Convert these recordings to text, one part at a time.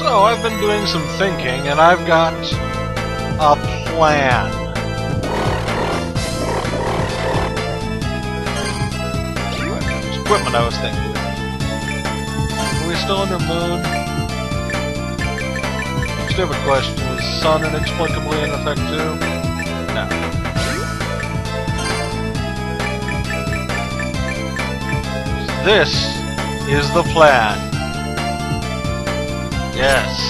So, I've been doing some thinking, and I've got a plan. There's equipment I was thinking. Are we still under moon? Stupid question. Is sun inexplicably in effect too? No. This is the plan. Yes.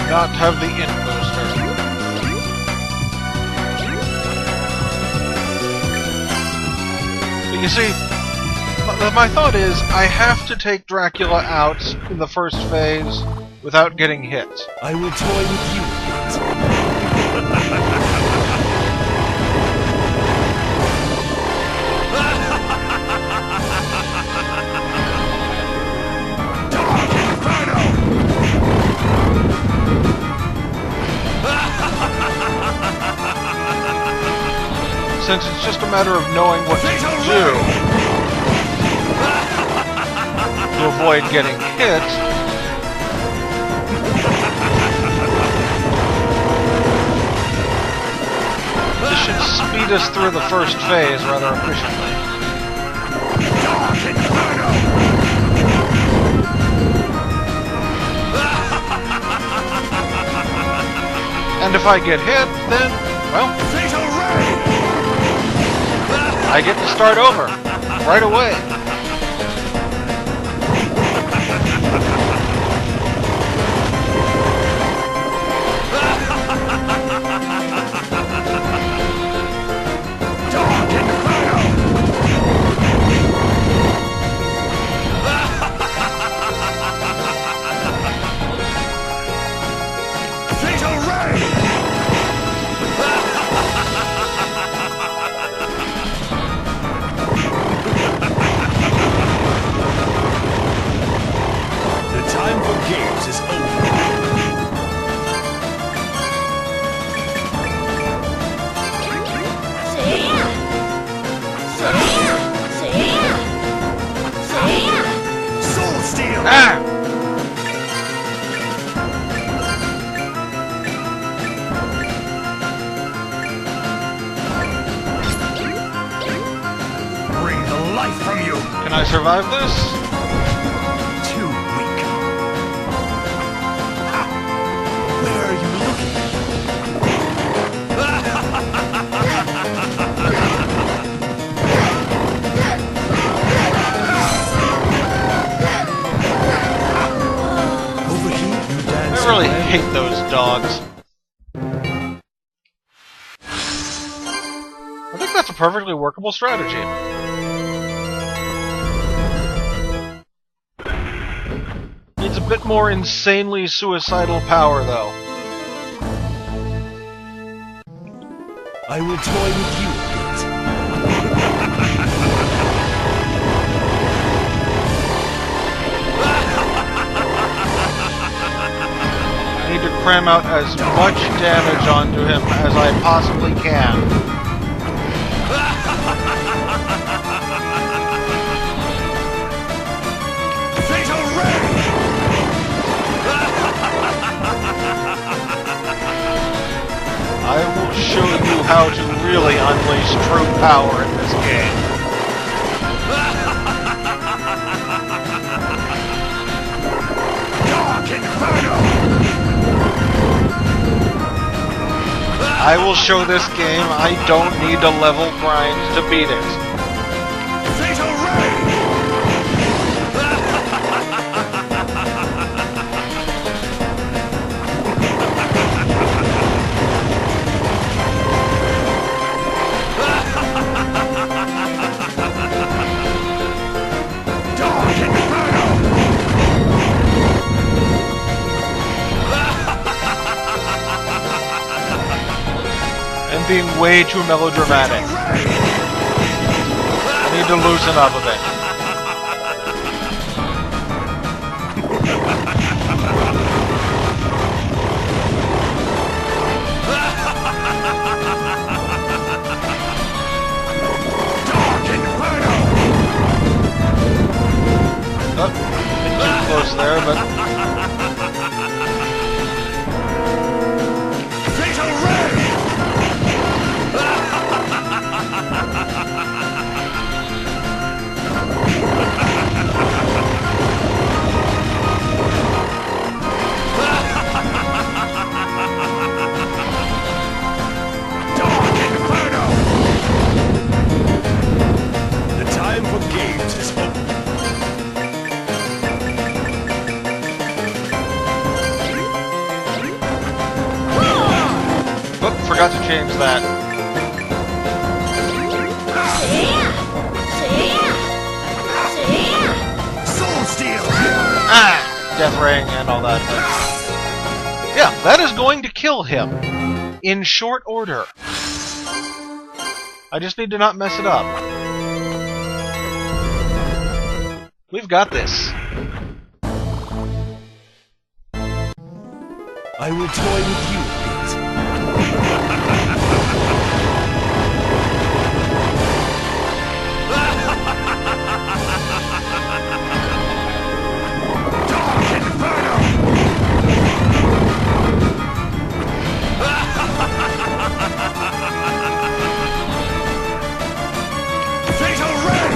Not have the int booster. But you see, my thought is, I have to take Dracula out in the first phase without getting hit. I will toy with you. Since it's just a matter of knowing what to do to avoid getting hit, this should speed us through the first phase rather efficiently. And if I get hit, then, well, I get to start over, right away. Can I survive this? Too weak. Ah, where are you looking? Over here, you dance. I really hate those dogs. I think that's a perfectly workable strategy. Needs a bit more insanely suicidal power, though. I will toy with you a bit. I need to cram out as much damage onto him as I possibly can. I will show you how to really unleash true power in this game. I will show this game I don't need a level grind to beat it. and being way too melodramatic. I need to loosen up a bit. Oh, bit too close there, but... The time for games is over. Oh, forgot to change that. Soul Steel! Ah! Death Ring and all that. But yeah, that is going to kill him. In short order. I just need to not mess it up. We've got this. I will toy with you a bit. Dark Inferno! Fatal Ray!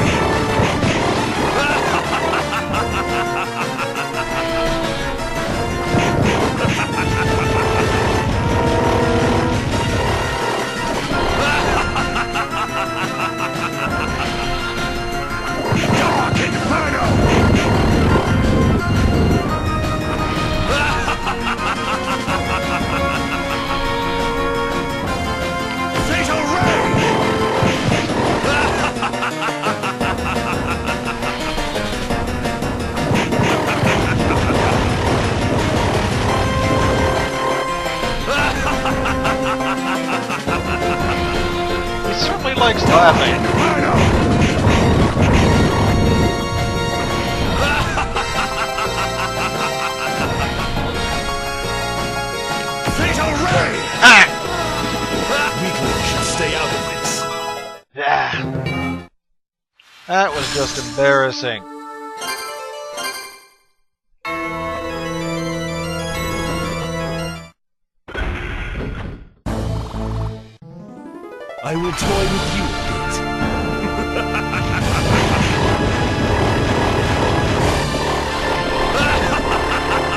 Dark Inferno! Fatal Ray! He certainly likes laughing. Fatal Ray! Ah! Weakling should stay out of this. Yeah. That was just embarrassing. I will toy with you a bit.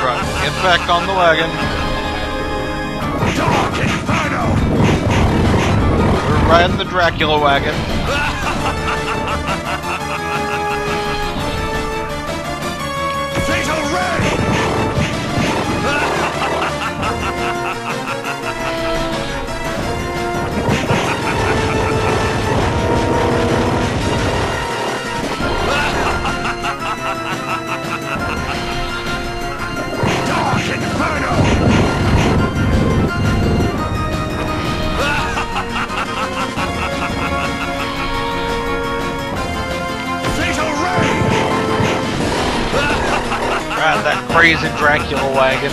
Right, get back on the wagon. Dark Inferno! We're riding the Dracula wagon. Fatal Ray! Dark Inferno! Fatal Ray! Ride that crazy Dracula wagon.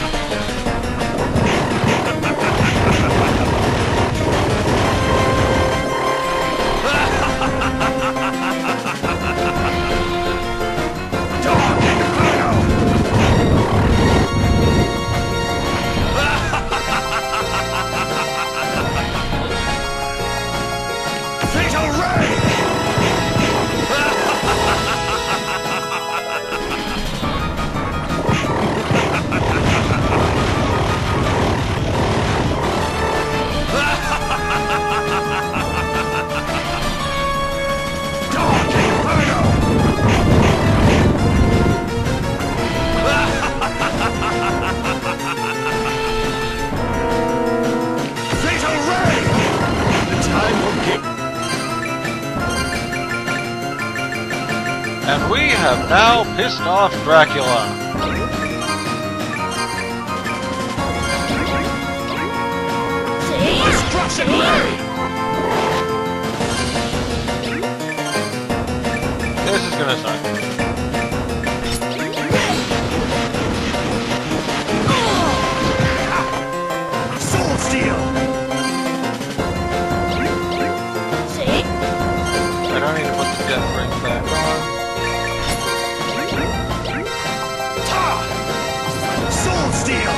Dark Inferno! Fatal Ray! Dark Inferno! Fatal Ray! The time will get. And we have now pissed off Dracula. Destruction! Destruction ray! This is gonna suck. Soul Steel! I don't need to put the death ring back on. Ta! Soul Steel!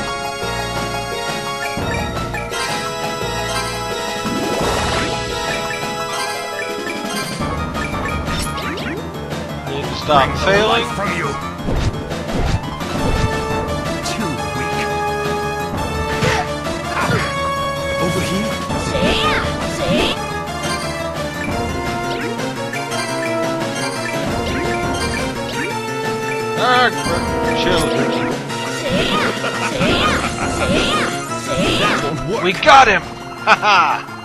Need to stop failing. Life from you! Too weak. Over here? Ah, children. That won't work. We got him! Haha!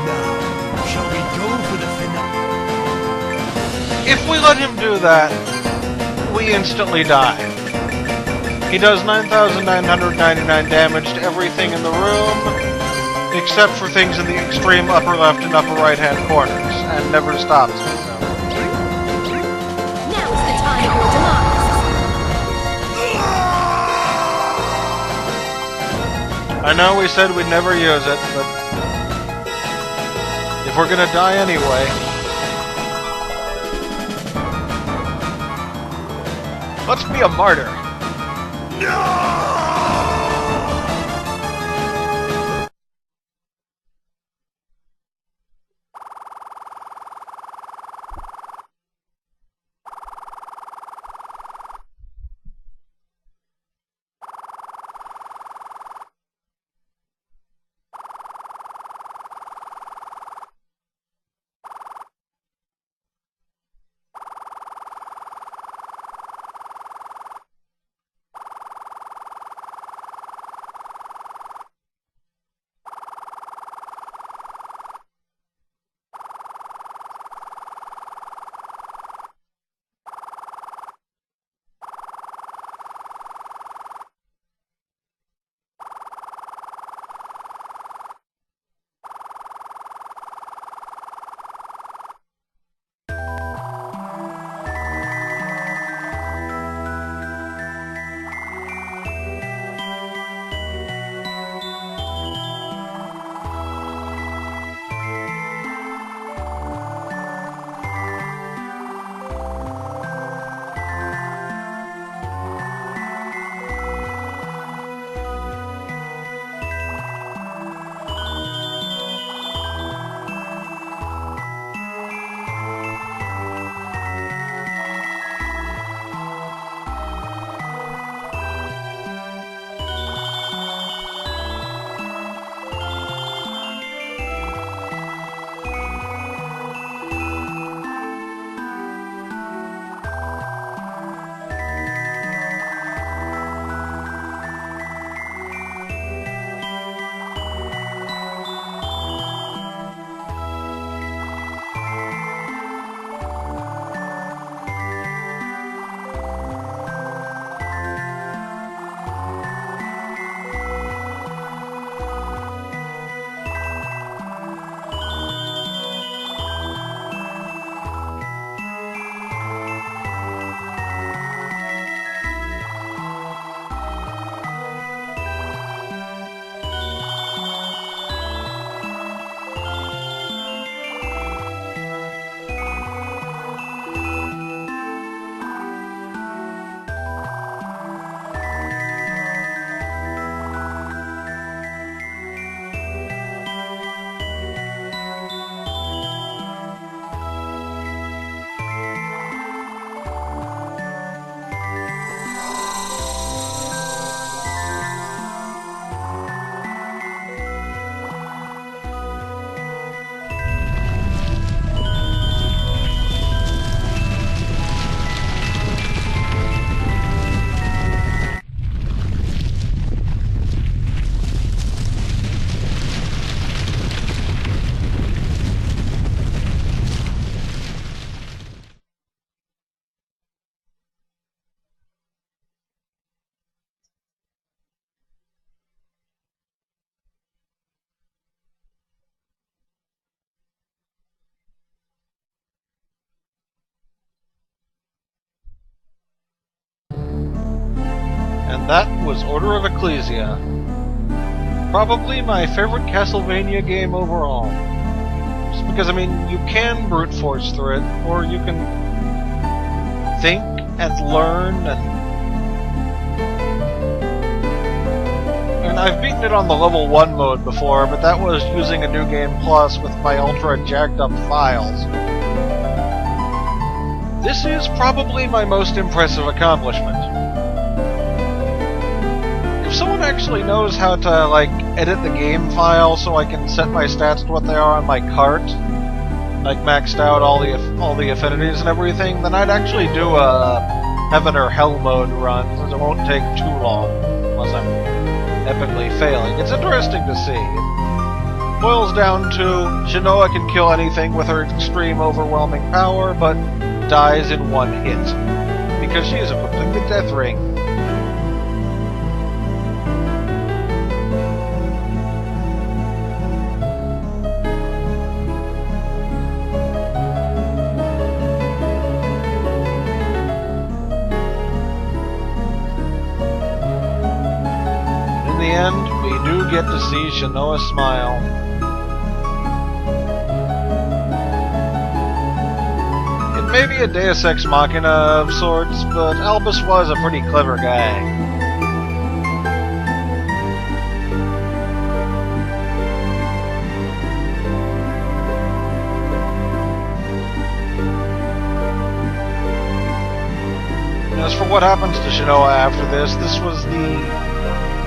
Now, shall we go for the finale? If we let him do that, we instantly die. He does 9,999 damage to everything in the room, except for things in the extreme upper left and upper right hand corners, and never stops. So. Now is the time of your demise. I know we said we'd never use it, but if we're gonna die anyway... Let's be a martyr. And that was Order of Ecclesia. Probably my favorite Castlevania game overall. Just because, I mean, you can brute force through it, or you can think and learn and I've beaten it on the level 1 mode before, but that was using a New Game Plus with my ultra jacked up files. This is probably my most impressive accomplishment. If someone actually knows how to, like, edit the game file so I can set my stats to what they are on my cart, like maxed out all the affinities and everything, then I'd actually do a Heaven or Hell mode run, since it won't take too long, unless I'm epically failing. It's interesting to see. It boils down to Shinoa can kill anything with her extreme overwhelming power, but dies in one hit, because she is equipping the Death Ring. In the end, we do get to see Shinoa smile. It may be a Deus Ex Machina of sorts, but Albus was a pretty clever guy. As for what happens to Shinoa after this, this was the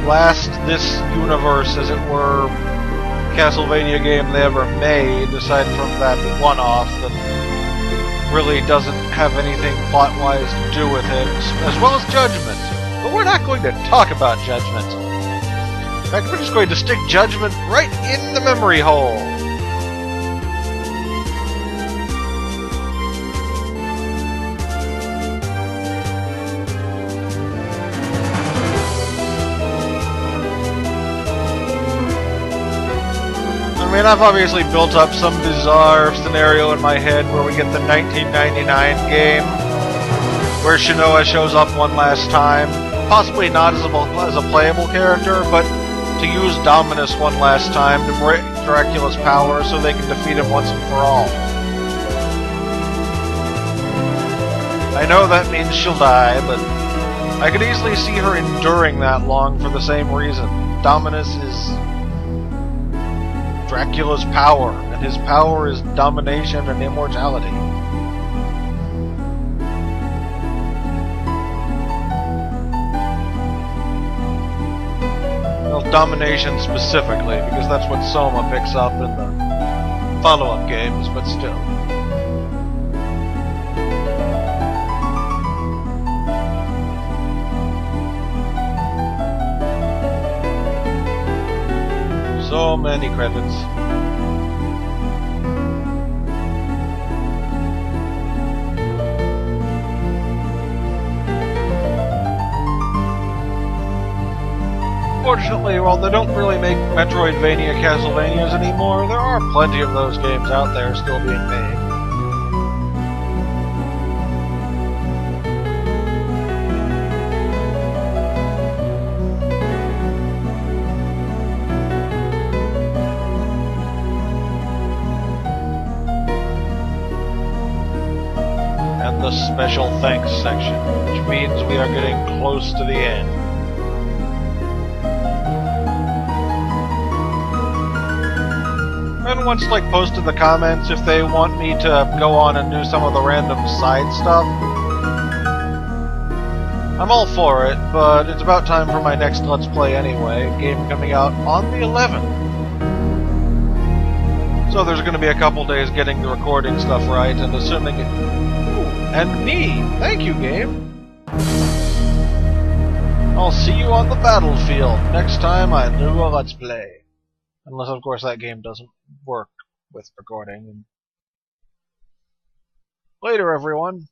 last this universe, as it were, Castlevania game they ever made, aside from that one-off that really doesn't have anything plot-wise to do with it, as well as Judgment. But we're not going to talk about Judgment. In fact, we're just going to stick Judgment right in the memory hole. I mean, I've obviously built up some bizarre scenario in my head where we get the 1999 game, where Shinoa shows up one last time, possibly not as a playable character, but to use Dominus one last time to break Dracula's power so they can defeat him once and for all. I know that means she'll die, but I could easily see her enduring that long for the same reason. Dominus is Dracula's power, and his power is domination and immortality. Well, domination specifically, because that's what Soma picks up in the follow-up games, but still. So many credits. Fortunately, while they don't really make Metroidvania Castlevanias anymore, there are plenty of those games out there still being made. The special thanks section, which means we are getting close to the end. Everyone's posted in the comments if they want me to go on and do some of the random side stuff. I'm all for it, but it's about time for my next Let's Play anyway, a game coming out on the 11th. So there's going to be a couple days getting the recording stuff right, and assuming it... And me! Thank you, game! I'll see you on the battlefield next time I do a Let's Play. Unless, of course, that game doesn't work with recording. Later, everyone!